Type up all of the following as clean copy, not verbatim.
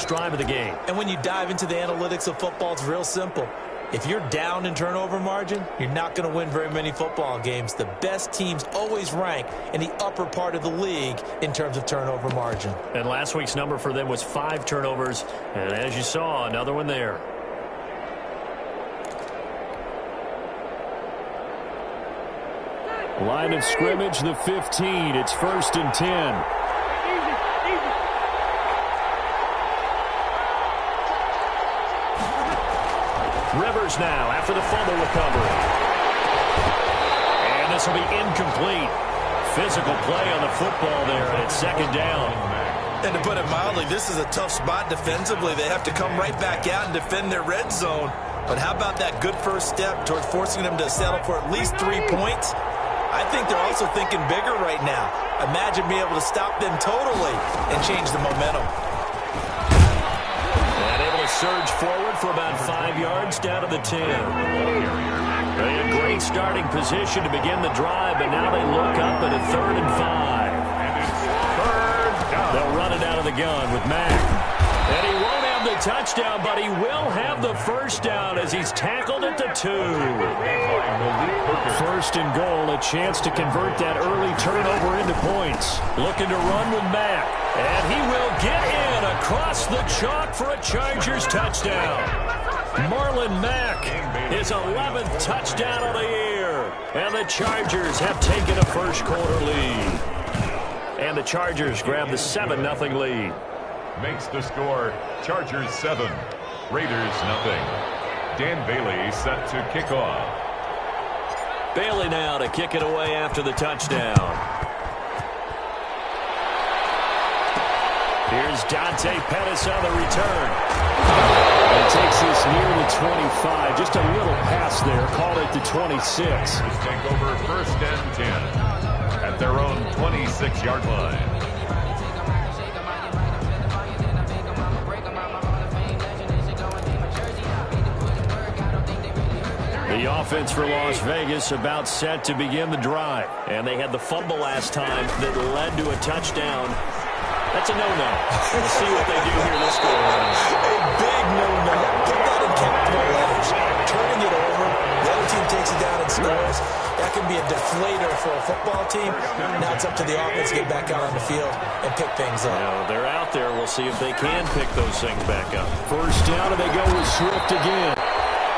first drive of the game. And when you dive into the analytics of football, it's real simple. If you're down in turnover margin, you're not going to win very many football games. The best teams always rank in the upper part of the league in terms of turnover margin. And last week's number for them was 5 turnovers. And as you saw, another one there. Line of scrimmage, the 15. It's 1st and 10. Rivers now after the fumble recovery. And this will be incomplete. Physical play on the football there, and it's 2nd down. And to put it mildly, this is a tough spot defensively. They have to come right back out and defend their red zone. But how about that good first step towards forcing them to settle for at least 3 points? I think they're also thinking bigger right now. Imagine being able to stop them totally and change the momentum. And able to surge forward for about 5 yards down to the 10. They had great starting position to begin the drive, but now they look up at a 3rd and 5. They'll run it out of the gun with Mack. And he won't have the touchdown, but he will have the first down as he's tackled at the 2. 1st and goal, a chance to convert that early turnover into points. Looking to run with Mack. And he will get in across the chalk for a Chargers touchdown. Marlon Mack, his 11th touchdown of the year. And the Chargers have taken a first-quarter lead. And the Chargers grab the 7-0 lead. Makes the score Chargers 7, Raiders 0. Dan Bailey set to kick off. Bailey now to kick it away after the touchdown. Here's Dante Pettis on the return. And takes this near the 25. Just a little pass there. Call it the 26. Take over 1st and 10 at their own 26-yard line. The offense for Las Vegas about set to begin the drive. And they had the fumble last time that led to a touchdown. That's a no-no. We'll see what they do here this go around. A big no-no. Put that in capital letters. Turning it over, the other team takes it down and scores. That can be a deflator for a football team. Now it's up to the offense to get back out on the field and pick things up. They're out there. We'll see if they can pick those things back up. First down, and they go with Swift again.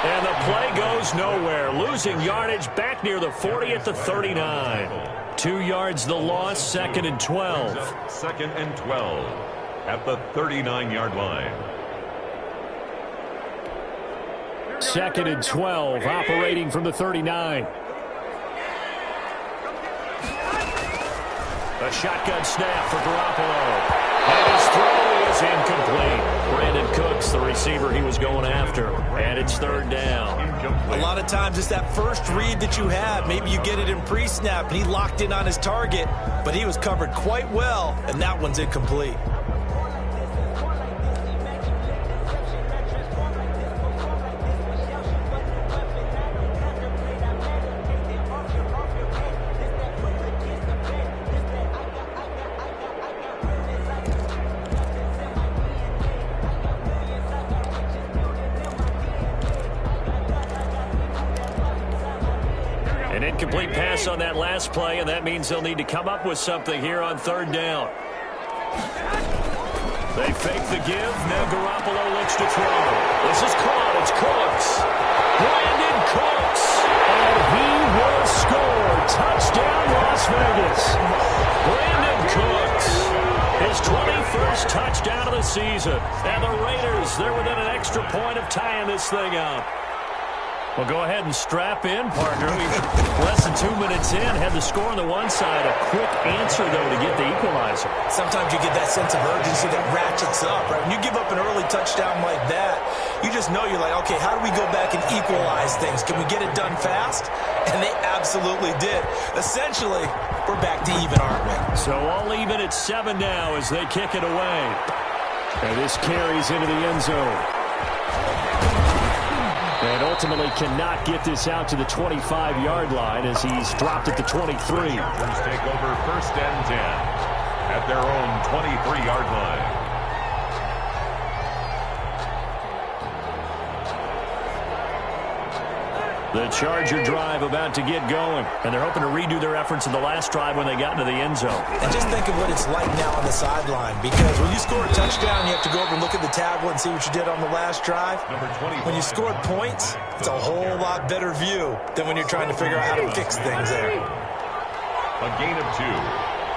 And the play goes nowhere. Losing yardage back near the 40 at the 39. 2 yards the loss, 2nd and 12. 2nd and 12 at the 39-yard line. 2nd and 12, operating from the 39. A shotgun snap for Garoppolo. And his throw is incomplete. Brandon Cooks, the receiver he was going after. And it's 3rd down. A lot of times it's that first read that you have. Maybe you get it in pre-snap, and he locked in on his target, but he was covered quite well, and that one's incomplete. An incomplete pass on that last play, and that means they'll need to come up with something here on 3rd down. They fake the give. Now Garoppolo looks to throw. This is caught. It's Cooks. Brandon Cooks. And he will score. Touchdown, Las Vegas. Brandon Cooks. His 21st touchdown of the season. And the Raiders, they're within an extra point of tying this thing up. Well, go ahead and strap in, partner. Less than 2 minutes in, had the score on the one side. A quick answer, though, to get the equalizer. Sometimes you get that sense of urgency that ratchets up, right? When you give up an early touchdown like that, you just know you're like, okay, how do we go back and equalize things? Can we get it done fast? And they absolutely did. Essentially, we're back to even, aren't we? So all even at 7 now as they kick it away. And this carries into the end zone. And ultimately cannot get this out to the 25-yard line as he's dropped at the 23. Chargers take over 1st and 10 at their own 23-yard line. The Charger drive about to get going, and they're hoping to redo their efforts in the last drive when they got into the end zone. And just think of what it's like now on the sideline, because when you score a touchdown, you have to go over and look at the tablet and see what you did on the last drive. When you scored points, it's a whole lot better view than when you're trying to figure out how to fix things there. A gain of 2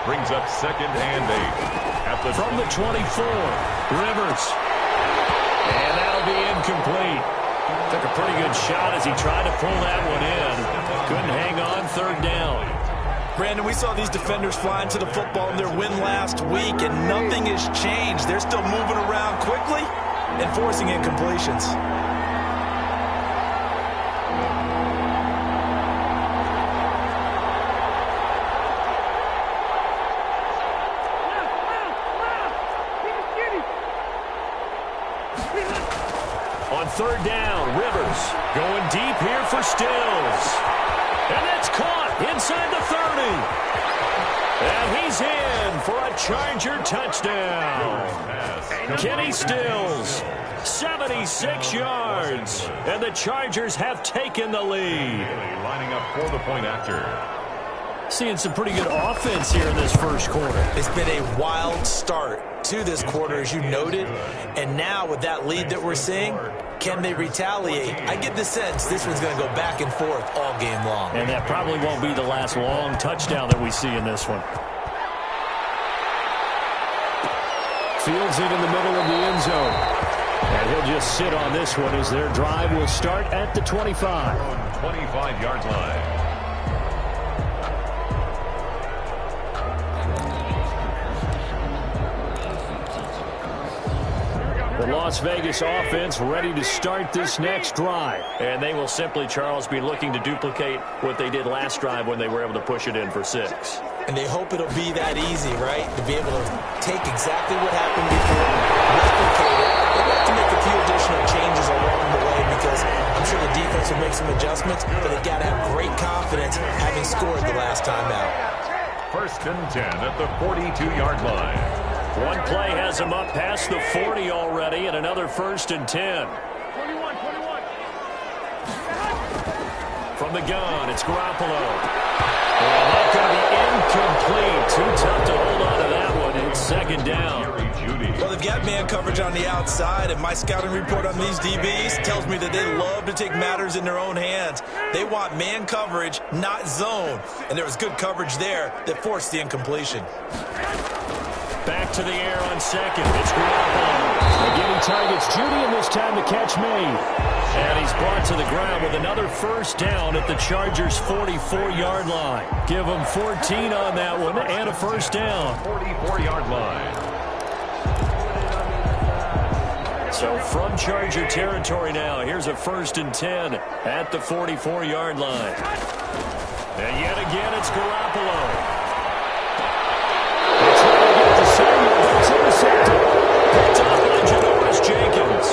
brings up 2nd and 8. From the 24, Rivers. And that'll be incomplete. Took a pretty good shot as he tried to pull that one in. Couldn't hang on, 3rd down. Brandon, we saw these defenders flying to the football in their win last week, and nothing has changed. They're still moving around quickly and forcing incompletions. On 3rd down, Rivers going deep here for Stills. And that's caught inside the 30. And he's in for a Charger touchdown. Kenny Stills, 76 yards. And the Chargers have taken the lead. Lining up for the point after. Seeing some pretty good offense here in this first quarter. It's been a wild start to this quarter, as you noted. And now with that lead that we're seeing, can they retaliate? I get the sense this one's going to go back and forth all game long. And that probably won't be the last long touchdown that we see in this one. Fields it in the middle of the end zone. And he'll just sit on this one as their drive will start at the 25. 25-yard line. The Las Vegas offense ready to start this next drive. And they will simply, Charles, be looking to duplicate what they did last drive when they were able to push it in for 6. And they hope it'll be that easy, right? To be able to take exactly what happened before, replicate it. They'd like to make a few additional changes along the way because I'm sure the defense will make some adjustments, but they've got to have great confidence having scored the last time out. 1st and 10 at the 42-yard line. One play has them up past the 40 already, and another 1st and 10. 21. From the gun, it's Garoppolo. And that's going to be incomplete. Too tough to hold on to that one. It's 2nd down. Well, they've got man coverage on the outside, and my scouting report on these DBs tells me that they love to take matters in their own hands. They want man coverage, not zone. And there was good coverage there that forced the incompletion. Back to the air on 2nd. It's Garoppolo. Again, he targets Judy, and this time the catch made. And he's brought to the ground with another 1st down at the Chargers' 44-yard line. Give them 14 on that one and a 1st down. 44-yard line. So from Charger territory now, here's a 1st and 10 at the 44-yard line. And yet again, it's Garoppolo. It's intercepted. Picked off by Janoris Jenkins.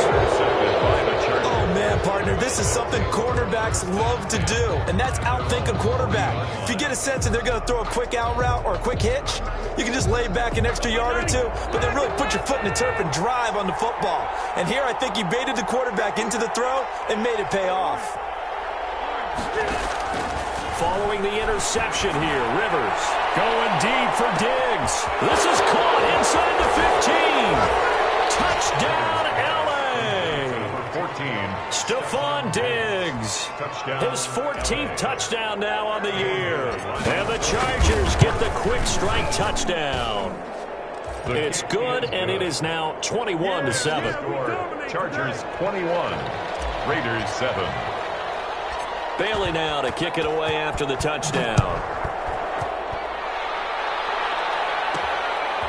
Oh, man, partner, this is something cornerbacks love to do, and that's outthink a quarterback. If you get a sense that they're going to throw a quick out route or a quick hitch, you can just lay back an extra yard or 2, but then really put your foot in the turf and drive on the football. And here I think he baited the quarterback into the throw and made it pay off. Following the interception here, Rivers going deep for Diggs. This is caught inside the 15. Touchdown, L.A. 14. Stephon Diggs. Touchdown. His 14th touchdown now on the year. And the Chargers get the quick strike touchdown. It's good, and it is now 21-7. Chargers 21. Raiders 7. Bailey now to kick it away after the touchdown.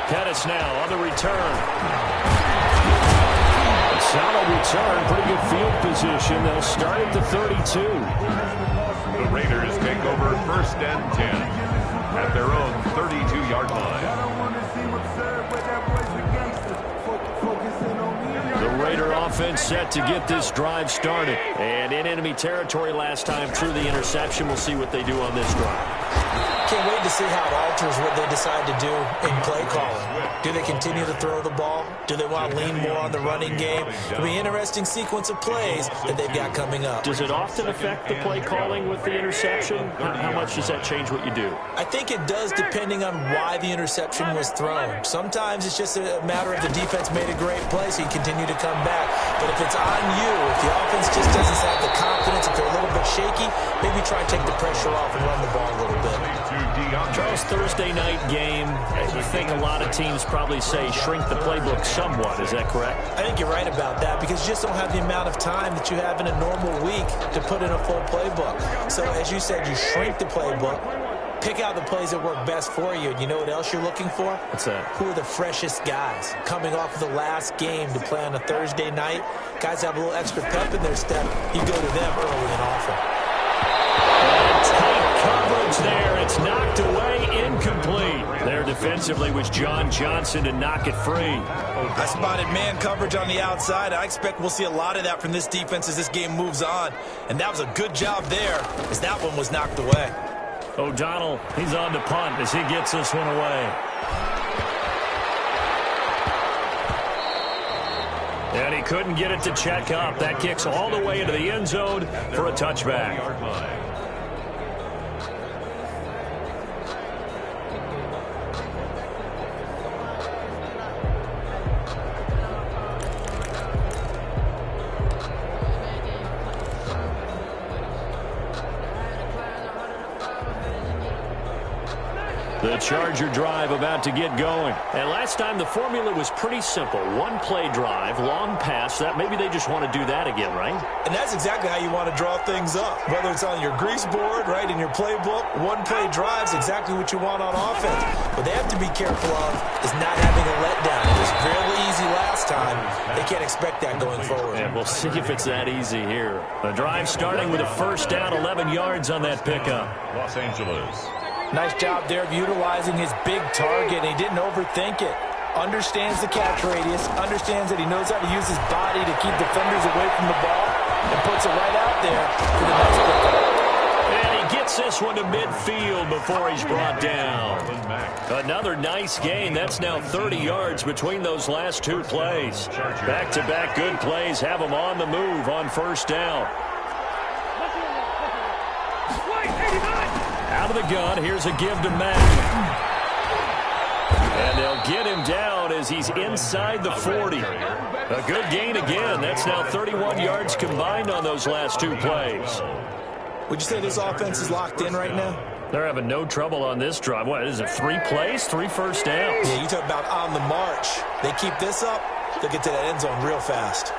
Pettis now on the return. A solid return, pretty good field position. They'll start at the 32. The Raiders take over 1st and 10 at their own 32-yard line. The Raider offense set to get this drive started. And in enemy territory last time through the interception. We'll see what they do on this drive. can't wait to see how it alters what they decide to do in play calling. Do they continue to throw the ball? Do they want to lean more on the running game? It'll be an interesting sequence of plays that they've got coming up. Does it often affect the play calling with the interception? How much does that change what you do? I think it does, depending on why the interception was thrown. Sometimes it's just a matter of the defense made a great play, so you continue to come back. But if it's on you, if the offense just doesn't have the confidence, if they're a little bit shaky, maybe try and take the pressure off and run the ball a little bit. Charles, Thursday night game, I think a lot of teams probably say shrink the playbook somewhat. Is that correct? I think you're right about that because you just don't have the amount of time that you have in a normal week to put in a full playbook. So as you said, you shrink the playbook, pick out the plays that work best for you. And you know what else you're looking for? What's that? Who are the freshest guys coming off of the last game to play on a Thursday night? Guys have a little extra pep in their step. You go to them early and often. Tight coverage there. It's knocked away, incomplete. There defensively was John Johnson to knock it free. I spotted man coverage on the outside. I expect we'll see a lot of that from this defense as this game moves on. And that was a good job there as that one was knocked away. O'Donnell, he's on to punt as he gets this one away. And he couldn't get it to check up. That kicks all the way into the end zone for a touchback. The Charger drive about to get going. And last time the formula was pretty simple. One play drive, long pass. That maybe they just want to do that again, right? And that's exactly how you want to draw things up. Whether it's on your grease board, right, in your playbook, one play drive is exactly what you want on offense. What they have to be careful of is not having a letdown. It was fairly easy last time. They can't expect that going forward. And we'll see if it's that easy here. The drive starting with a first down, 11 yards on that pickup. Los Angeles. Nice job there of utilizing his big target. He didn't overthink it. Understands the catch radius. Understands that he knows how to use his body to keep defenders away from the ball. And puts it right out there for the next pickup. And he gets this one to midfield before he's brought down. Another nice gain. That's now 30 yards between those last two plays. Back-to-back good plays have them on the move on first down. Out of the gun, here's a give to Mack. And they'll get him down as he's inside the 40. A good gain again. That's now 31 yards combined on those last two plays. Would you say this offense is locked in right now? They're having no trouble on this drive. What, is it 3 plays, 3 first downs? Yeah, you talk about on the march. They keep this up, they'll get to that end zone real fast.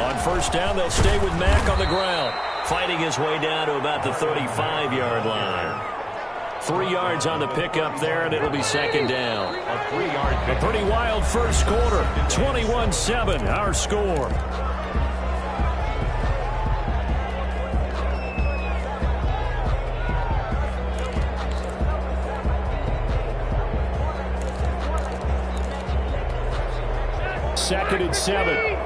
On first down, they'll stay with Mack on the ground, fighting his way down to about the 35-yard line. 3 yards on the pickup there, and it'll be second down. A pretty wild first quarter. 21-7, our score. Second and 7.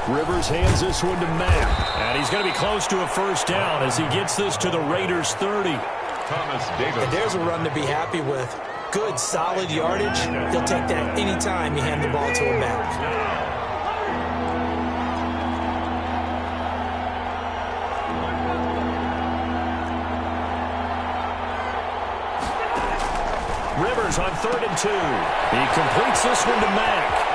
Rivers hands this one to Mack. And he's going to be close to a first down as he gets this to the Raiders' 30. Thomas Davis. And there's a run to be happy with. Good, solid yardage. He'll take that anytime you hand the ball to him back. Rivers on 3rd and 2. He completes this one to Mack.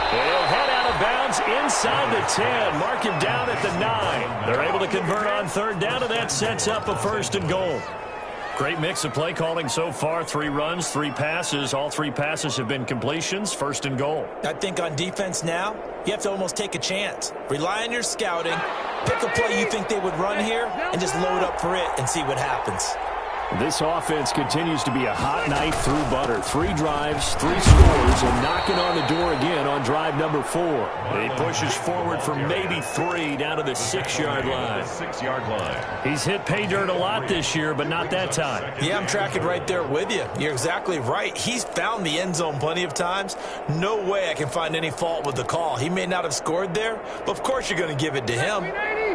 He'll head out of bounds inside the 10. Mark him down at the 9. They're able to convert on 3rd down, and that sets up a 1st and goal. Great mix of play calling so far. 3 runs, 3 passes. All 3 passes have been completions. 1st and goal. I think on defense now, you have to almost take a chance. Rely on your scouting. Pick a play you think they would run here, and just load up for it and see what happens. This offense continues to be a hot knife through butter. 3 drives, 3 scores, and knocking on the door again on drive number 4. He pushes forward for maybe 3 down to the 6-yard line. 6-yard line. He's hit pay dirt a lot this year, but not that time. Yeah, I'm tracking right there with you. You're exactly right. He's found the end zone plenty of times. No way I can find any fault with the call. He may not have scored there, but of course you're going to give it to him.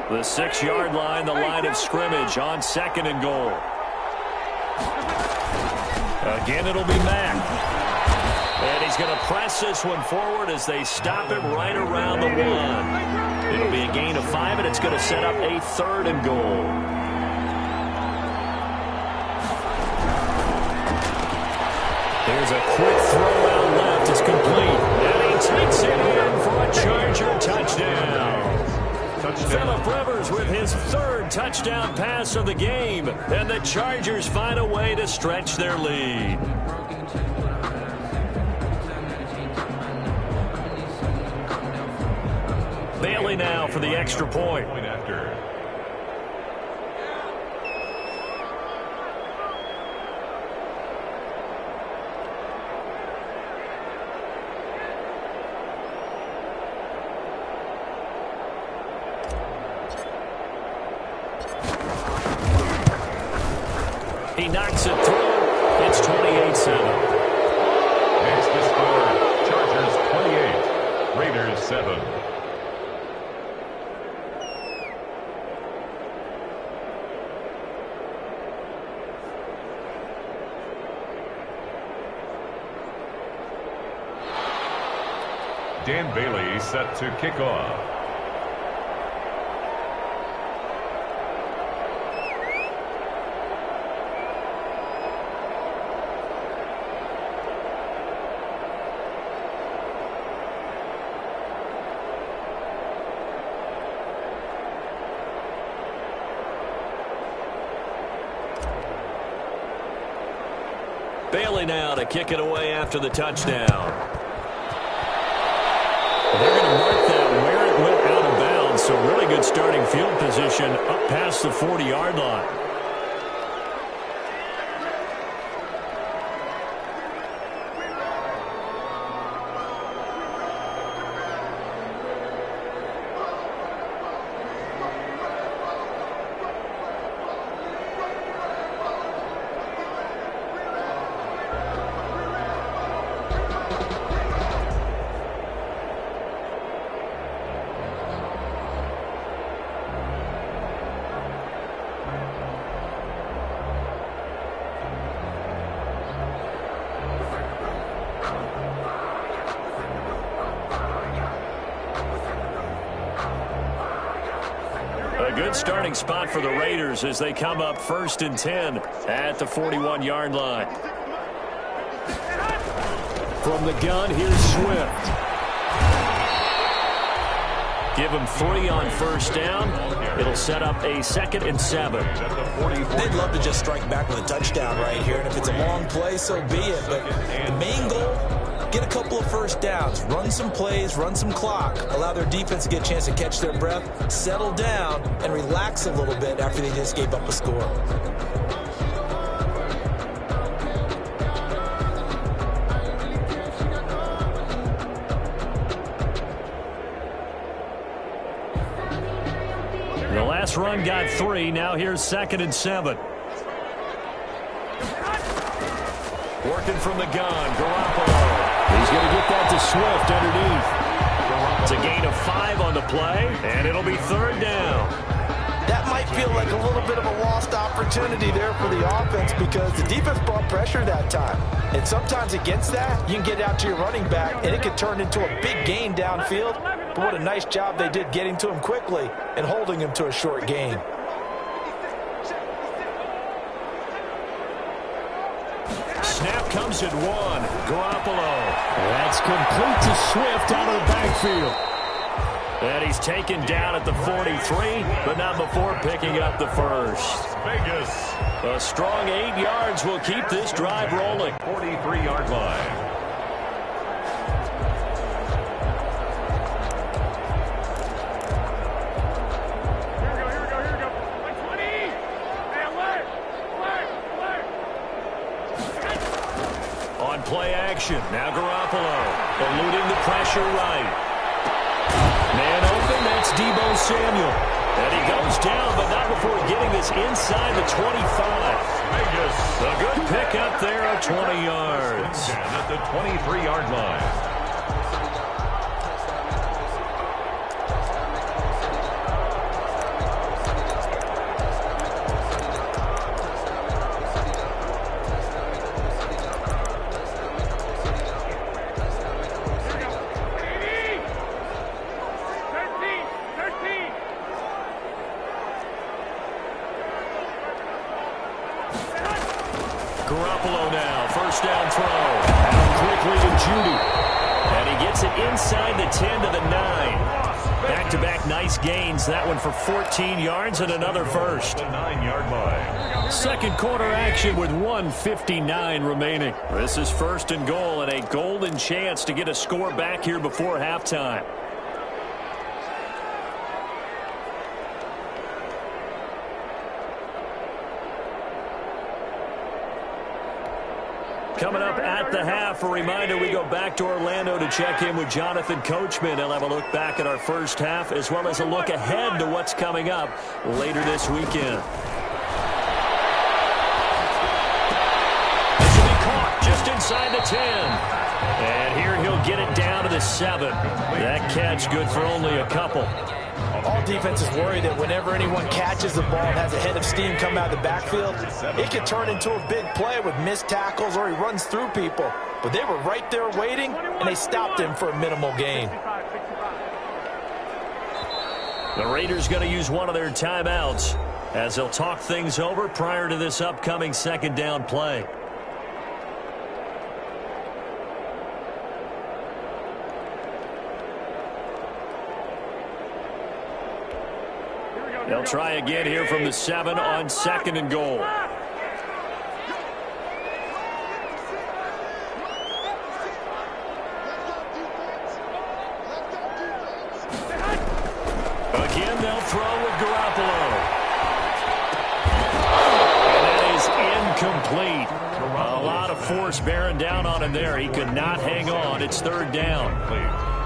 The 6-yard line, the line of scrimmage on 2nd and goal. Again, it'll be Mack. And he's going to press this one forward as they stop him right around the 1. It'll be a gain of 5, and it's going to set up a 3rd and goal. There's a quick throw out left. It's complete. And he takes it in for a Charger touchdown. Phillip Rivers with his 3rd touchdown pass of the game. And the Chargers find a way to stretch their lead. Bailey now for the extra point. He knocks it through. It's 28-7. Next to score, Chargers 28, Raiders 7. Dan Bailey set to kick off. Bailey now to kick it away after the touchdown. They're going to mark that where it went out of bounds, so really good starting field position up past the 40-yard line. A good starting spot for the Raiders as they come up 1st and 10 at the 41-yard line. From the gun, here's Swift. Give him 3 on 1st down. It'll set up a 2nd and 7. They'd love to just strike back with a touchdown right here, and if it's a long play, so be it. But the main goal, get a couple of 1st downs, run some plays, run some clock, allow their defense to get a chance to catch their breath, settle down, and relax a little bit after they just gave up a score. The last run got 3. Now here's 2nd and 7. Working from the gun, Garoppolo. He's going to get that to Swift underneath. It's a gain of 5 on the play, and it'll be 3rd down. That might feel like a little bit of a lost opportunity there for the offense because the defense brought pressure that time. And sometimes against that, you can get out to your running back, and it could turn into a big gain downfield. But what a nice job they did getting to him quickly and holding him to a short gain. Snap comes at 1. Garoppolo. That's complete to Swift out of the backfield. And he's taken down at the 43, but not before picking up the 1st. Vegas. A strong 8 yards will keep this drive rolling. 43-yard line. On play action, now Garoppolo eluding the pressure right. Man open, that's Deebo Samuel. And he goes down, but not before getting this inside the 25. Vegas. A good pickup there of 20 yards. At the 23-yard line. Garoppolo now, first down throw. Out quickly to Judy. And he gets it inside the 10 to the 9. Back-to-back nice gains. That one for 14 yards and another first. The 9-yard line. Second quarter action with 1:59 remaining. This is first and goal and a golden chance to get a score back here before halftime. Coming up at the half, a reminder, we go back to Orlando to check in with Jonathan Coachman. He'll have a look back at our first half as well as a look ahead to what's coming up later this weekend. This will be caught just inside the 10. And here he'll get it down to the 7. That catch good for only a couple. All defenses worry that whenever anyone catches the ball and has a head of steam come out of the backfield, it can turn into a big play with missed tackles or he runs through people. But they were right there waiting, and they stopped him for a minimal gain. The Raiders going to use one of their timeouts as they'll talk things over prior to this upcoming second down play. They'll try again here from the 7 on second and goal. Again, they'll throw with Garoppolo. And that is incomplete. A lot of force bearing down on him there. He could not hang on. It's third down.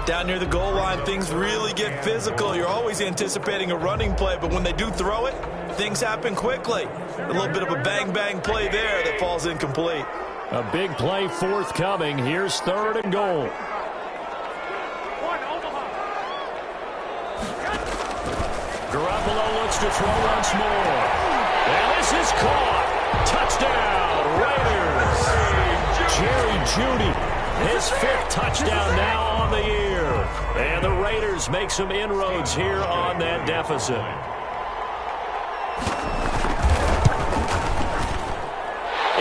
Down near the goal line, things really get physical. You're always anticipating a running play, but when they do throw it, things happen quickly. A little bit of a bang-bang play there that falls incomplete. A big play forthcoming. Here's third and goal. Garoppolo looks to throw once more. And this is caught. Touchdown, Raiders. Jerry Jeudy, his 5th touchdown now on the year. And the Raiders make some inroads here on that deficit.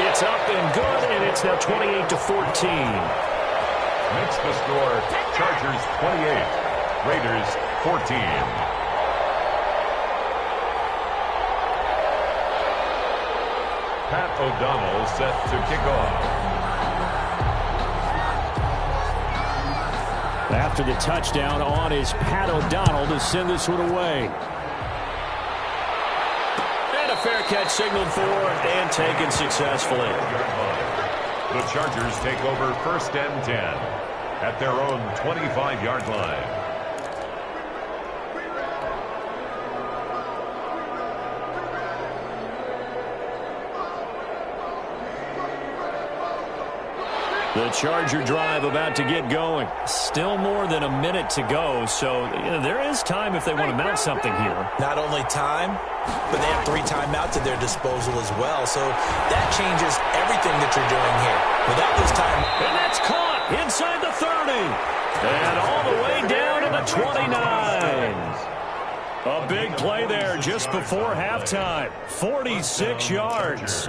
It's up and good, and it's now 28-14. Makes the score Chargers 28, Raiders 14. Pat O'Donnell set to kick off. After the touchdown on is Pat O'Donnell to send this one away. And a fair catch signaled for and taken successfully. The Chargers take over first and 10 at their own 25-yard line. The Charger drive about to get going. Still more than a minute to go, so there is time if they want to mount something here. Not only time, but they have 3 timeouts at their disposal as well, so that changes everything that you're doing here. Without this time... And that's caught inside the 30. And all the way down to the 29. A big play there just before halftime. 46 yards.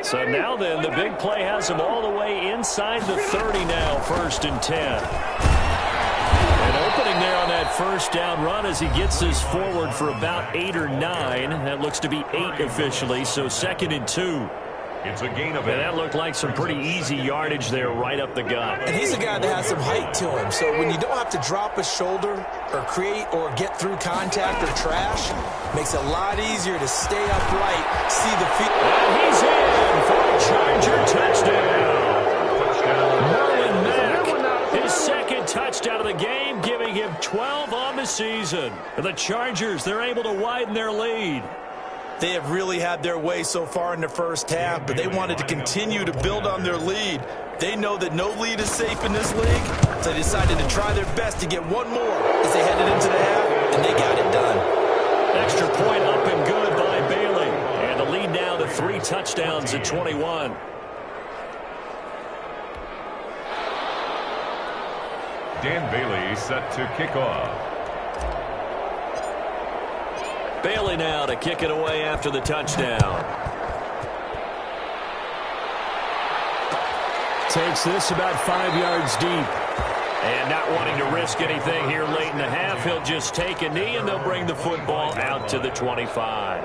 So now then, the big play has him all the way inside the 30 now, first and 10. And opening there on that first down run as he gets this forward for about 8 or 9. That looks to be 8 officially, so second and 2. It's a gain of 8. And that looked like some pretty easy yardage there right up the gut. And he's a guy that has some height to him, so when you don't have to drop a shoulder or create or get through contact or trash, makes it a lot easier to stay upright, see the field. And he's in for Charger touchdown. Marlon Mack, his second touchdown of the game, giving him 12 on the season. The Chargers, they're able to widen their lead. They have really had their way so far in the first half, but they wanted to continue to build on their lead. They know that no lead is safe in this league, so they decided to try their best to get one more as they headed into the half, and they got it done. Extra point up and good by Bailey. And the lead now to 3 touchdowns at 21. Dan Bailey set to kick off. Bailey now to kick it away after the touchdown. Takes this about 5 yards deep. And not wanting to risk anything here late in the half, he'll just take a knee and they'll bring the football out to the 25.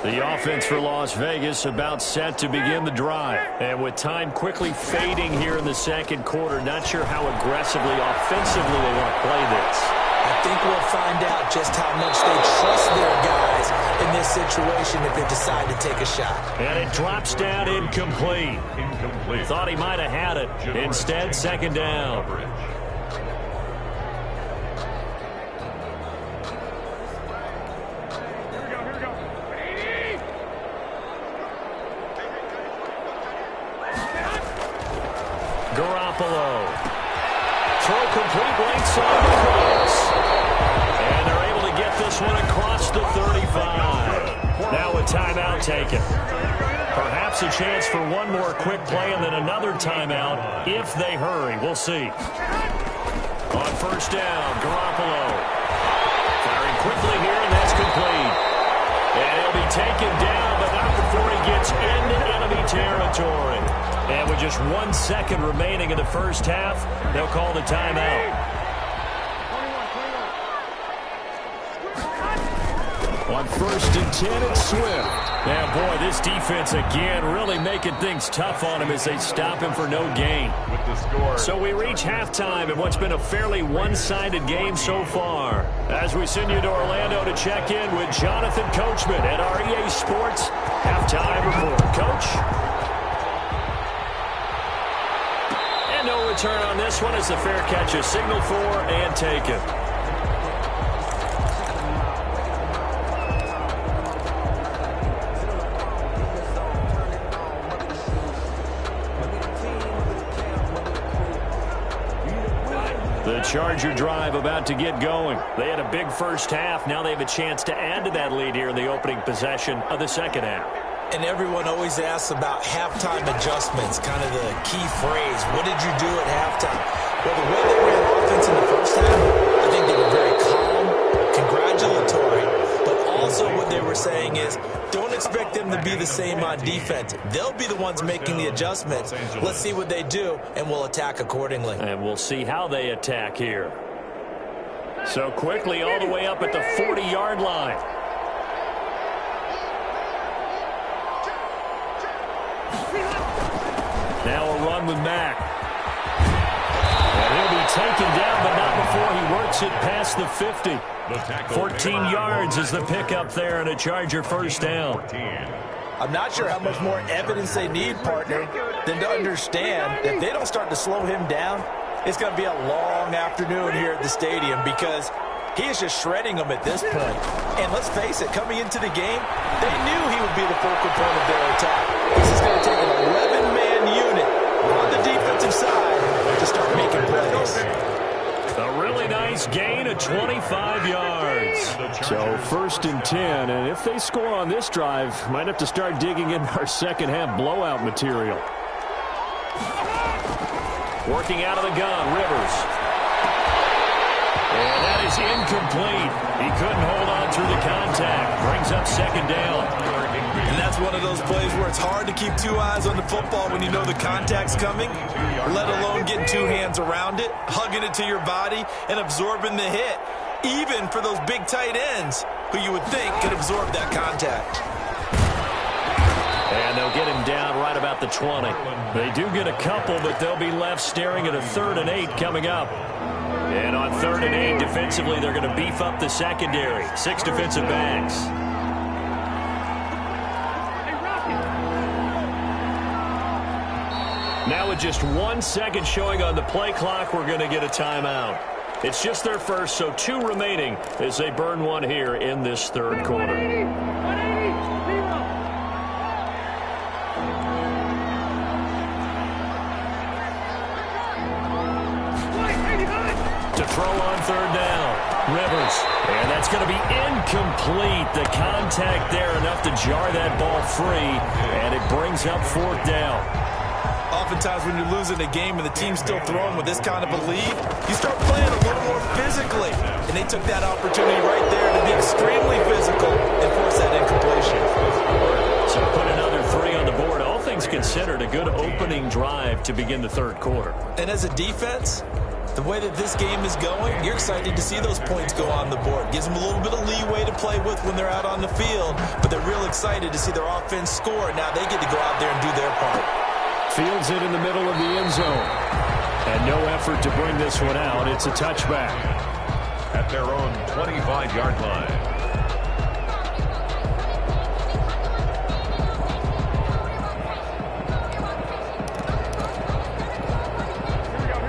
The offense for Las Vegas about set to begin the drive. And with time quickly fading here in the second quarter, not sure how aggressively, offensively they want to play this. I think we'll find out just how much they trust their guys in this situation if they decide to take a shot. And it drops down incomplete. Thought he might have had it. Instead, second down. Garoppolo. Throw complete right side to Cooks. And they're able to get this one across the 35. Now a timeout taken. Perhaps a chance for one more quick play and then another timeout if they hurry. We'll see. On first down, Garoppolo. Firing quickly here, and that's complete. And he'll be taken down, but not before he gets into enemy territory. And with just 1 second remaining in the first half, they'll call the timeout. On first and 10, it's Swift. Now, boy, this defense again really making things tough on him as they stop him for no gain. With the score. So we reach halftime in what's been a fairly one-sided game so far. As we send you to Orlando to check in with Jonathan Coachman at our EA Sports Halftime Report. Coach? And no return on this one as the fair catch is signaled for and taken. The Charger drive about to get going. They had a big first half. Now they have a chance to add to that lead here in the opening possession of the second half. And everyone always asks about halftime adjustments, kind of the key phrase. What did you do at halftime? Well, the way they ran offense in the first half, I think they were very calm, congratulatory, but also what they were saying is don't expect them to be the same on defense. They'll be the ones making the adjustments. Let's see what they do, and we'll attack accordingly. And we'll see how they attack here. So quickly all the way up at the 40-yard line. Now a run with Mack. And he'll be taken down, but not before he works it past the 50. 14 yards is the pickup there and a Charger first down. I'm not sure how much more evidence they need, partner, than to understand that if they don't start to slow him down, it's going to be a long afternoon here at the stadium because he is just shredding them at this point. And let's face it, coming into the game, they knew he would be the focal point of their attack. This is going to take an 11-man unit on the defensive side to start making plays. A really nice gain of 25 yards. So first and 10, and if they score on this drive, might have to start digging in our second half blowout material. Working out of the gun, Rivers. And that is incomplete. He couldn't hold on through the contact. Brings up second down. And that's one of those plays where it's hard to keep 2 eyes on the football when you know the contact's coming, let alone getting 2 hands around it, hugging it to your body, and absorbing the hit, even for those big tight ends who you would think could absorb that contact. And And they'll get him down right about the 20. They do get a couple, but they'll be left staring at a 3rd and 8 coming up. And on 3rd and 8, defensively, they're going to beef up the secondary. 6 defensive backs. Now with just 1 second showing on the play clock, we're going to get a timeout. It's just their first, so 2 remaining as they burn one here in this 3rd quarter. To throw on 3rd down, Rivers. And that's going to be incomplete. The contact there enough to jar that ball free, and it brings up 4th down. Oftentimes when you're losing a game and the team's still throwing with this kind of a lead, you start playing a little more physically. And they took that opportunity right there to be extremely physical and force that incompletion. So put another 3 on the board. All things considered, a good opening drive to begin the 3rd quarter. And as a defense, the way that this game is going, you're excited to see those points go on the board. Gives them a little bit of leeway to play with when they're out on the field, but they're real excited to see their offense score. Now they get to go out there and do their part. Fields it in the middle of the end zone. And no effort to bring this one out. It's a touchback. At their own 25-yard line.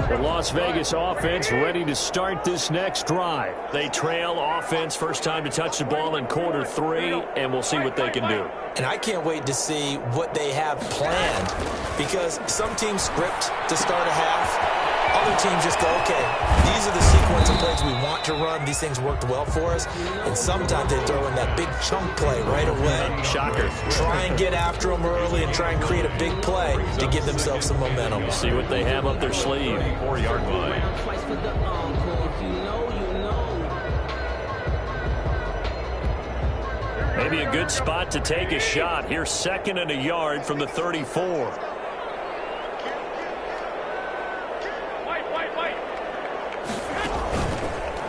The Las Vegas offense ready to start this next drive. They trail offense, first time to touch the ball in quarter 3, and we'll see what they can do. And I can't wait to see what they have planned, because some teams script to start a half. Other teams just go, okay, these are the sequence of plays we want to run. These things worked well for us. And sometimes they throw in that big chunk play right away. Shocker. Try and get after them early and try and create a big play to give themselves some momentum. See what they have up their sleeve. 4-yard line. Maybe a good spot to take a shot. Here's 2nd and a yard from the 34.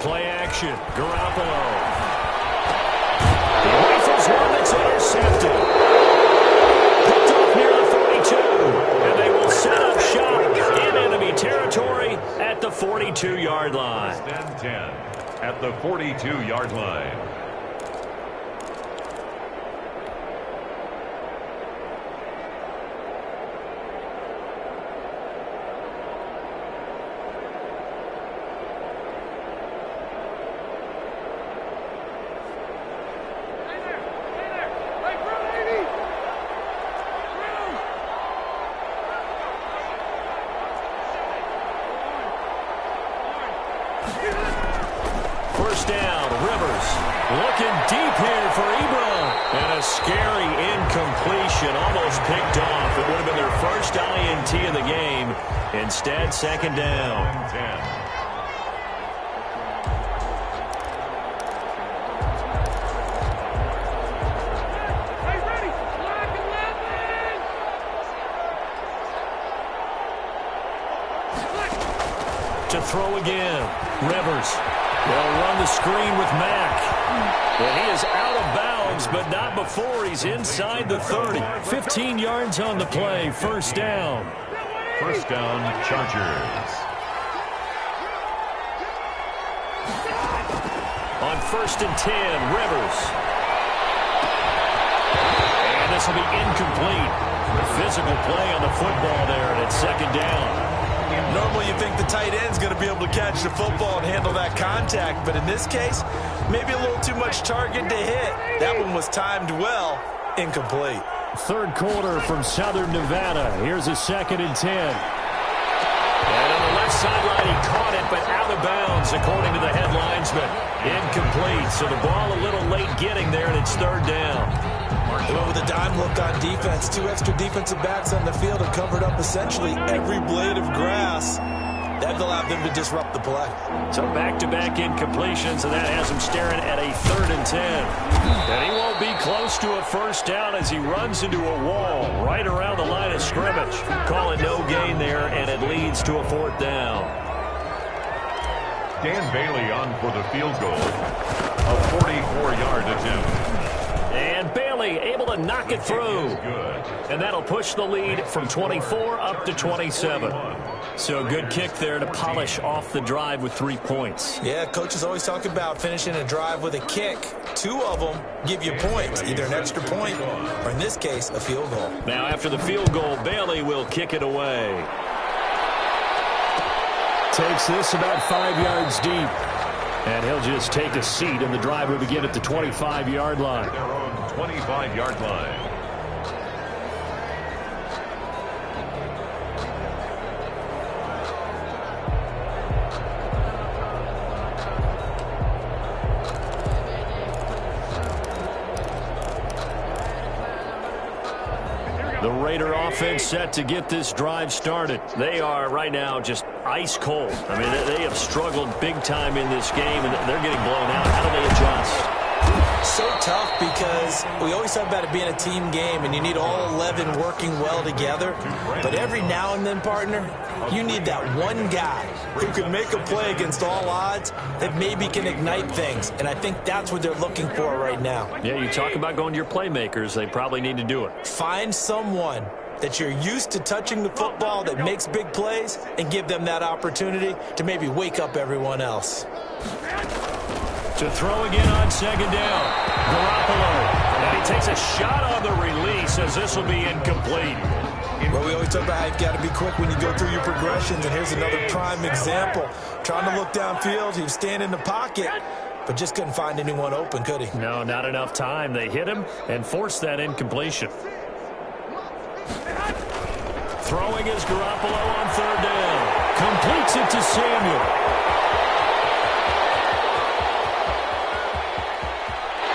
Play action. Garoppolo. He rifles one that's intercepted. Picked off near the 42. And they will set up shop in enemy territory at the 42-yard line. 10 at the 42-yard line. First down, Rivers looking deep here for Ebron. And a scary incompletion, almost picked off. It would have been their first INT of the game. Instead, 2nd down. 10. To throw again, Rivers. They'll run the screen with Mack. And he is out of bounds, but not before he's inside the 30. 15 yards on the play, first down. First down, Chargers. On 1st and 10, Rivers. And this will be incomplete. Physical play on the football there, and it's 2nd down. Normally you think the tight end's going to be able to catch the football and handle that contact, but in this case, maybe a little too much target to hit. That one was timed well, incomplete. 3rd quarter from Southern Nevada. Here's a 2nd and 10. And on the left sideline, he caught it, but out of bounds, according to the head linesman. Incomplete, so the ball a little late getting there, and it's 3rd down. Well, with a dime look on defense, 2 extra defensive backs on the field have covered up essentially every blade of grass. That allowed them to disrupt the play. So back-to-back incompletions, and that has him staring at a 3rd and 10. And he won't be close to a first down as he runs into a wall right around the line of scrimmage. Call it no gain there, and it leads to a 4th down. Dan Bailey on for the field goal. A 44-yard attempt. And Bailey able to knock it through. And that'll push the lead from 24 up to 27. So a good kick there to polish off the drive with 3 points. Yeah, coaches always talk about finishing a drive with a kick. 2 of them give you points, either an extra point or, in this case, a field goal. Now, after the field goal, Bailey will kick it away. Takes this about 5 yards deep. And he'll just take a seat, and the drive will begin at the 25-yard line. Their own 25-yard line. The Raider offense set to get this drive started. They are right now just ice cold. I mean, they have struggled big time in this game, and they're getting blown out. How do they adjust? So tough because we always talk about it being a team game, and you need all 11 working well together. But every now and then, partner, you need that one guy who can make a play against all odds that maybe can ignite things. And I think that's what they're looking for right now. Yeah, you talk about going to your playmakers. They probably need to do it. Find someone that you're used to touching the football that makes big plays and give them that opportunity to maybe wake up everyone else. To throw again on second down. Garoppolo. And he takes a shot on the release as this will be incomplete. Well, we always talk about how you've got to be quick when you go through your progressions, and here's another prime example. Trying to look downfield, he was standing in the pocket, but just couldn't find anyone open, could he? No, not enough time. They hit him and forced that incompletion. Throwing is Garoppolo on third down. Completes it to Samuel.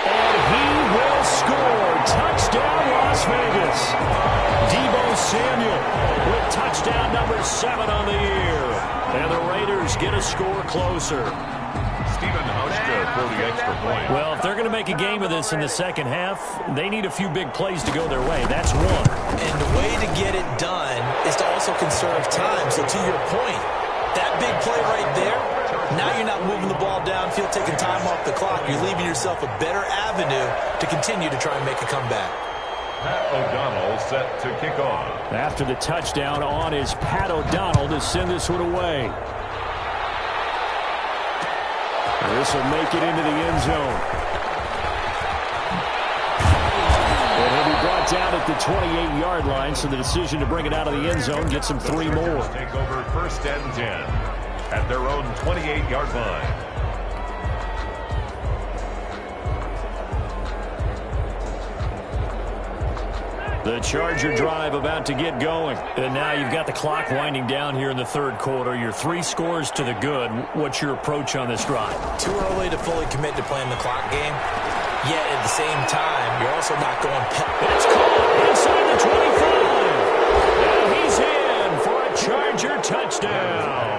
And he will score. Touchdown, Las Vegas. Deebo Samuel with touchdown number 7 on the year. And the Raiders get a score closer. Stephen Hauschka for the extra point. Well, if they're going to make a game of this in the second half, they need a few big plays to go their way. That's one. And the way to get it done is to also conserve time. So to your point, that big play right there, now you're not moving the ball downfield, taking time off the clock. You're leaving yourself a better avenue to continue to try and make a comeback. Pat O'Donnell set to kick off. After the touchdown on is Pat O'Donnell to send this one away. This will make it into the end zone. And he'll be brought down at the 28-yard line, so the decision to bring it out of the end zone gets him 3 more. Take over 1st and 10 at their own 28-yard line. The Charger drive about to get going. And now you've got the clock winding down here in the third quarter. You're 3 scores to the good. What's your approach on this drive? Too early to fully commit to playing the clock game. Yet at the same time, you're also not going It's caught inside the 25. And he's in for a Charger touchdown.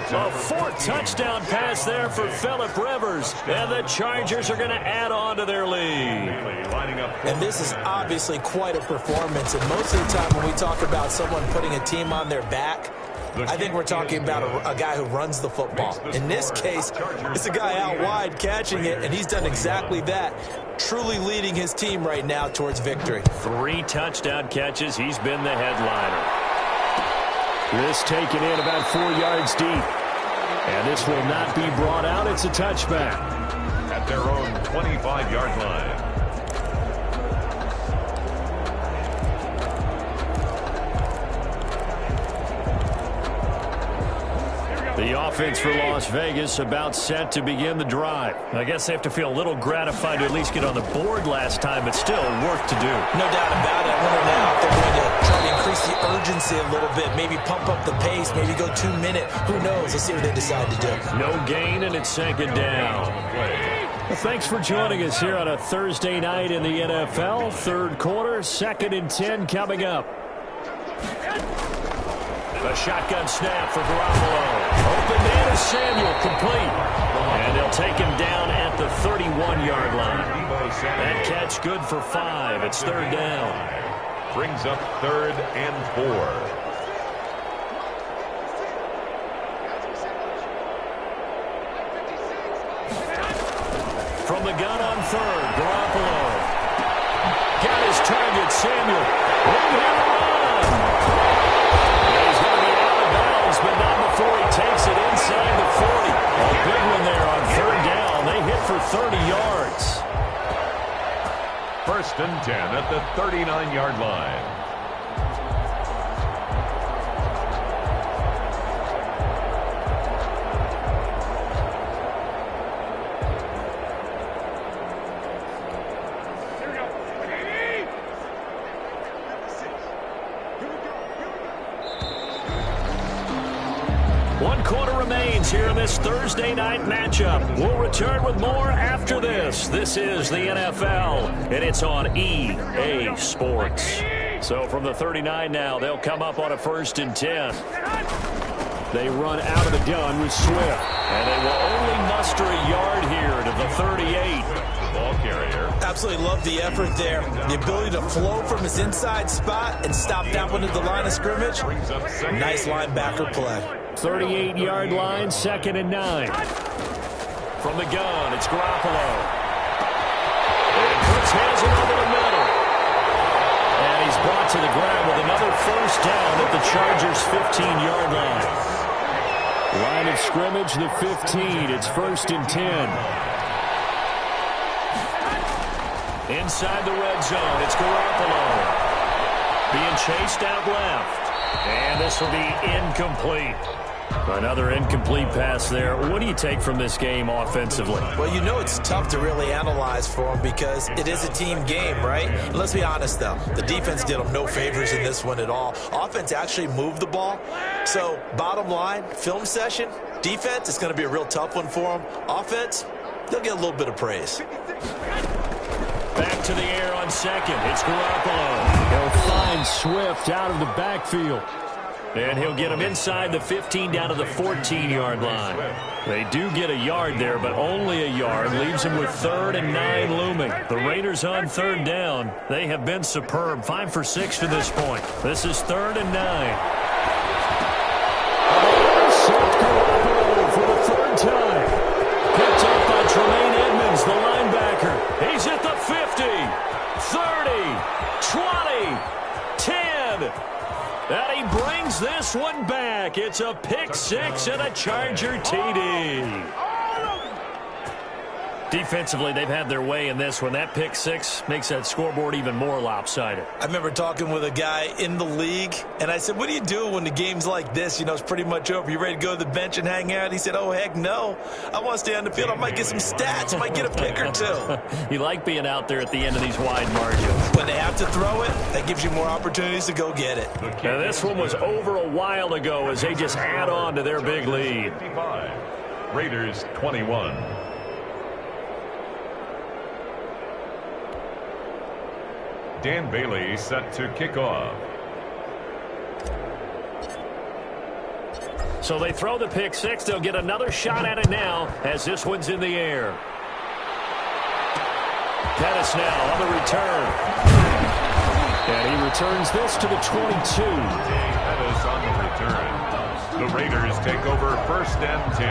A 4th touchdown pass there for Phillip Rivers. And the Chargers are going to add on to their lead. And this is obviously quite a performance. And most of the time when we talk about someone putting a team on their back, I think we're talking about a guy who runs the football. In this case, it's a guy out wide catching it, and he's done exactly that, truly leading his team right now towards victory. 3 touchdown catches. He's been the headliner. This taken in about 4 yards deep. And this will not be brought out. It's a touchback. At their own 25-yard line. The offense for Las Vegas about set to begin the drive. I guess they have to feel a little gratified to at least get on the board last time, but still work to do. No doubt about it. I wonder now if they're going to try to increase the urgency a little bit, maybe pump up the pace, maybe go 2-minute. Who knows? Let's see what they decide to do. No gain, and it's 2nd down. Well, thanks for joining us here on a Thursday night in the NFL. Third quarter, 2nd and 10 coming up. A shotgun snap for Garoppolo. Open man is Samuel, complete. And they'll take him down at the 31-yard line. That catch good for 5. It's 3rd down. Brings up 3rd and 4. From the gun on 3rd, Garoppolo. target, Samuel. One-hand run. He's going to be out of bounds, but not before he takes it inside the 40. A big one there on third down. They hit for 30 yards. First and 10 at the 39-yard line. One quarter remains here in this Thursday night matchup. We'll return with more after this. This is the NFL, and it's on EA Sports. So from the 39 now, they'll come up on a first and 10. They run out of the gun with Swift. And they will only muster a yard here to the 38. Ball carrier. Absolutely love the effort there. The ability to flow from his inside spot and stop that one at the line of scrimmage. Nice linebacker play. 38-yard line, second and 9. From the gun, it's Garoppolo. And puts hands over the middle. And he's brought to the ground with another first down at the Chargers' 15-yard line. Line of scrimmage, the 15. It's first and 10. Inside the red zone, it's Garoppolo. Being chased out left. And this will be incomplete. Another incomplete pass there. What do you take from this game offensively? Well, you know it's tough to really analyze for them because it is a team game, right? And let's be honest, though. The defense did them no favors in this one at all. Offense actually moved the ball. So, bottom line, film session, defense is going to be a real tough one for them. Offense, they'll get a little bit of praise. Back to the air on second. It's Garoppolo. He'll find Swift out of the backfield. And he'll get him inside the 15 down to the 14-yard line. They do get a yard there, but only a yard. Leaves him with 3rd and 9 looming. The Raiders on third down. They have been superb. 5 for 6 to this point. This is 3rd and 9. Garoppolo for the third time. Picked up by Tremaine Edmonds, the linebacker. He's at the 50, 30, 20, 10. And he brings this one back. It's a pick six and a Charger TD. Defensively, they've had their way in this one. That pick six makes that scoreboard even more lopsided. I remember talking with a guy in the league, and I said, what do you do when the game's like this? You know, it's pretty much over. You ready to go to the bench and hang out? He said, oh, heck no. I want to stay on the field. I might get some stats. I might get a pick or two. You like being out there at the end of these wide margins. When they have to throw it, that gives you more opportunities to go get it. Now, this one was over a while ago as they just add on to their big lead. 55. Raiders 21. Dan Bailey set to kick off. So they throw the pick six. They'll get another shot at it now as this one's in the air. Pettis now on the return. And he returns this to the 22. Pettis on the return. The Raiders take over first and 10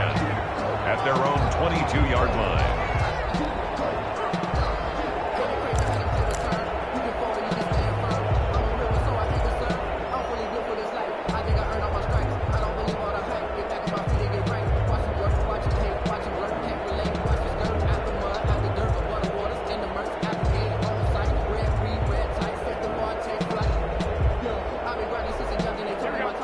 at their own 22-yard line.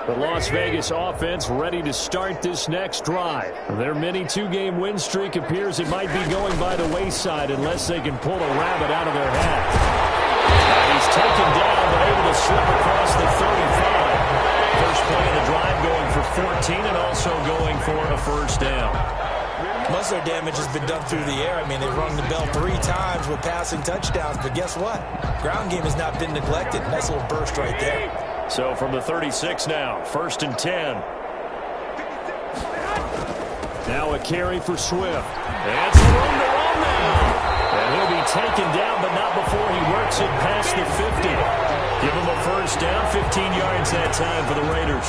The Las Vegas offense ready to start this next drive. Their mini two-game win streak appears it might be going by the wayside unless they can pull a rabbit out of their hat. He's taken down but able to slip across the 35. First play of the drive going for 14 and also going for a first down. Most of their damage has been done through the air. I mean, they've rung the bell 3 times with passing touchdowns, but guess what? Ground game has not been neglected. Nice little burst right there. So from the 36 now, first and 10. Now a carry for Swift. And some room to run now. And he'll be taken down, but not before he works it past the 50. Give him a first down, 15 yards that time for the Raiders.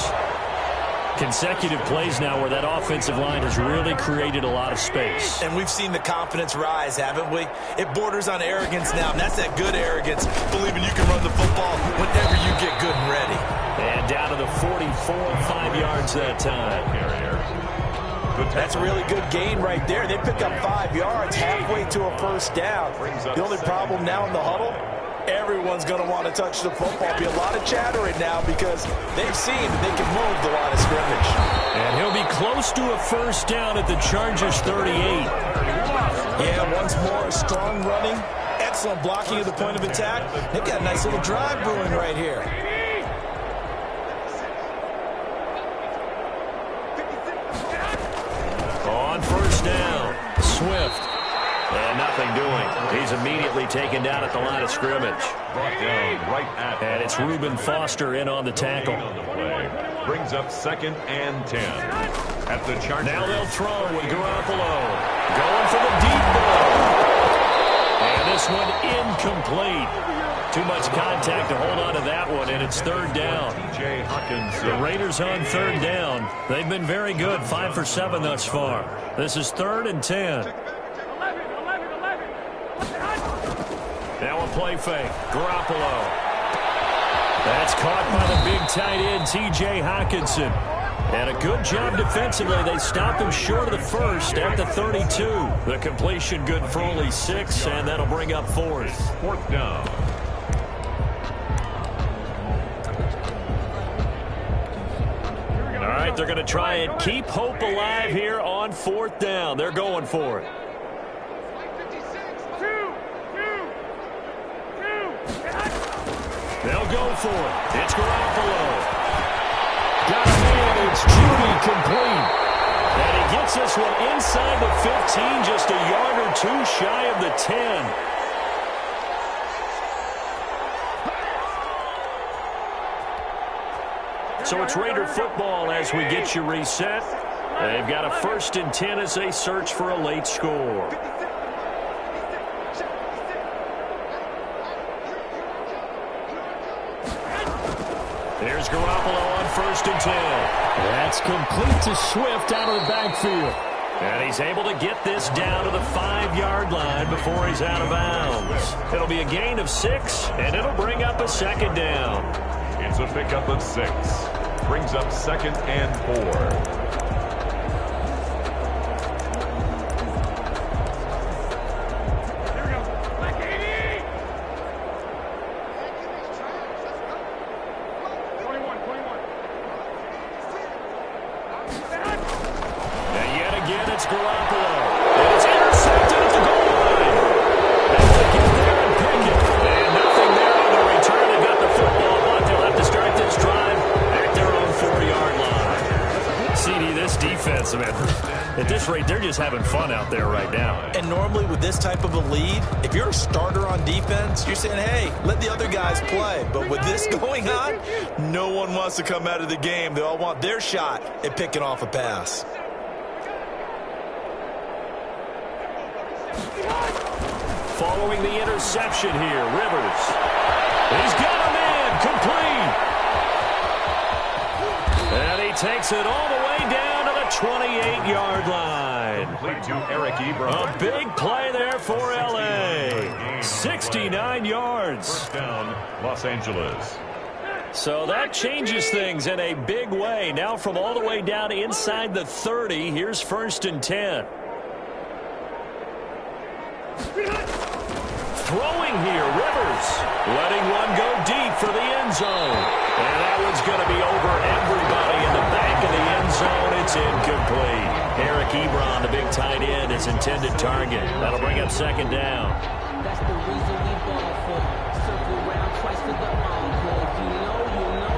Consecutive plays now where that offensive line has really created a lot of space. And we've seen the confidence rise, haven't we? It borders on arrogance now, and that's that good arrogance, believing you can run the football whenever you get good and ready. And down to the 44, 5 yards that time. That's a really good gain right there. They pick up 5 yards halfway to a first down. The only problem now in the huddle, everyone's going to want to touch the football. Be a lot of chattering now because they've seen that they can move the line of scrimmage. And he'll be close to a first down at the Chargers 38. Yeah, once more, strong running, excellent blocking at the point of attack. They've got a nice little drive brewing right here. On first down, Swift. And nothing doing. He's immediately taken down at the line of scrimmage. Brought down right at. And it's Reuben Foster in on the tackle. Brings up 2nd and 10. At the Chargers. Now they'll throw with Garoppolo. Going for the deep ball. And this one incomplete. Too much contact to hold on to that one, and it's 3rd down. TJ Hawkins. The Raiders on 3rd down. They've been very good, 5 for 7 thus far. This is 3rd and 10. Now a play fake. Garoppolo. That's caught by the big tight end, T.J. Hawkinson. And a good job defensively. They stopped him short of the first at the 32. The completion good for only 6, and that'll bring up 4th. 4th down. All right, they're going to try and keep hope alive here on 4th down. They're going for it. They'll go for it. It's Garoppolo. Got a man. It's Judy complete. And he gets this one inside the 15, just a yard or 2 shy of the 10. So it's Raider football as we get you reset. They've got a 1st and 10 as they search for a late score. There's Garoppolo on 1st and 10. That's complete to Swift out of the backfield. And he's able to get this down to the 5-yard line before he's out of bounds. It'll be a gain of 6, and it'll bring up a 2nd down. It's a pickup of 6. Brings up 2nd and 4. At this rate, they're just having fun out there right now. And normally with this type of a lead, if you're a starter on defense, you're saying, hey, let the other guys play. But with this going on, no one wants to come out of the game. They all want their shot at picking off a pass. Following the interception here, Rivers. He's got a man complete. And he takes it all the way down to the 28-yard line. Complete to Eric Ebron. A big play there for L.A. 69 yards. First down, Los Angeles. So that changes things in a big way. Now from all the way down inside the 30, here's 1st and 10. Throwing here, Rivers. Letting one go deep for the end zone. And that one's going to be over everybody in the back of the end zone. It's incomplete. Eric Ebron, the big tight end, is intended target. That'll bring up 2nd down. That's the reason we ball for. Circle around twice for the encore. If you know, you know.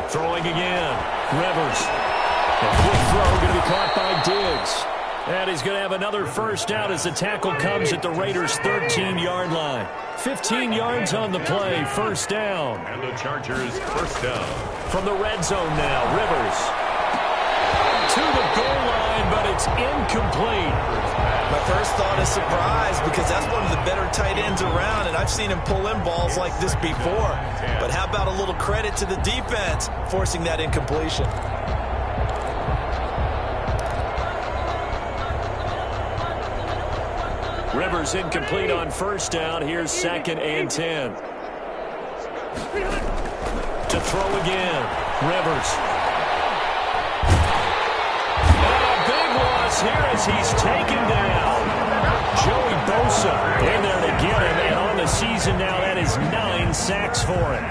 Throwing again. Rivers. A quick throw going to be caught by Diggs. And he's going to have another first down as the tackle comes at the Raiders' 13-yard line. 15 yards on the play, first down. And the Chargers first down. From the red zone now, Rivers. To the goal line, but it's incomplete. My first thought is surprise because that's one of the better tight ends around, and I've seen him pull in balls like this before. But how about a little credit to the defense forcing that incompletion? Rivers incomplete on first down. Here's 2nd and 10. To throw again, Rivers. And a big loss here as he's taken down. Joey Bosa in there to get him, and on the season now, that is 9 sacks for him.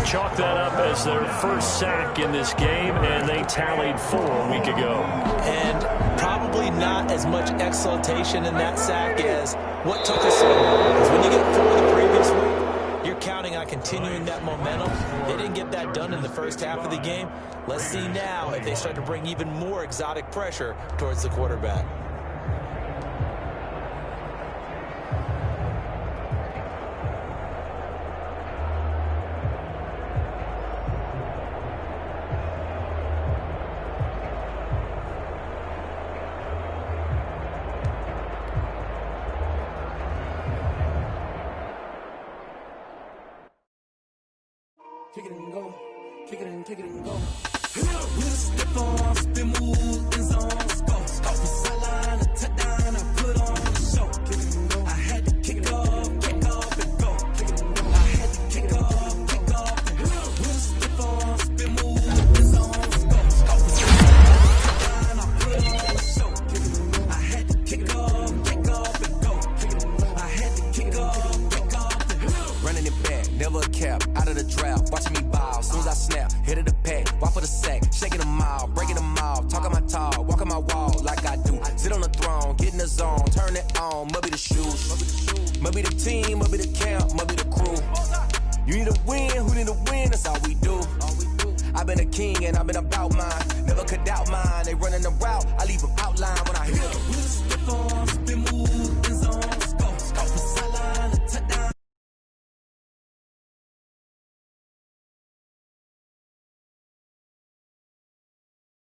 Chalk that up as their first sack in this game, and they tallied 4 a week ago. And probably not as much exultation in that sack as what took us so long. Because when you get 4 the previous week, you're counting on continuing that momentum. They didn't get that done in the first half of the game. Let's see now if they start to bring even more exotic pressure towards the quarterback. Kick it and go. Kick it and kick it and go. With a step on, spin move, in zone, go. Off the sideline, a touchdown, I put on the show. Kick it and go. I had to kick off and go. Kick it and go. I had to kick off and go. With a step on, spin move, in zone, go. Off the sideline, a touchdown, I put on the show. Kick it and go. I had to kick off and go. Kick it and go. I had to kick off and go. Running it back, never a cap, out of the draft, watching me ball, soon as I snap, hit of the pack, walk for the sack, shaking them out, breaking them out, talking my talk, walking my wall like I do, sit on the throne, get in the zone, turn it on, must be the shoes, must be the team, must be the camp, must be the crew, you need to win, who need to win, that's all we do, I've been a king and I've been about mine, never could doubt mine, they running the route, I leave them outline when I hit them.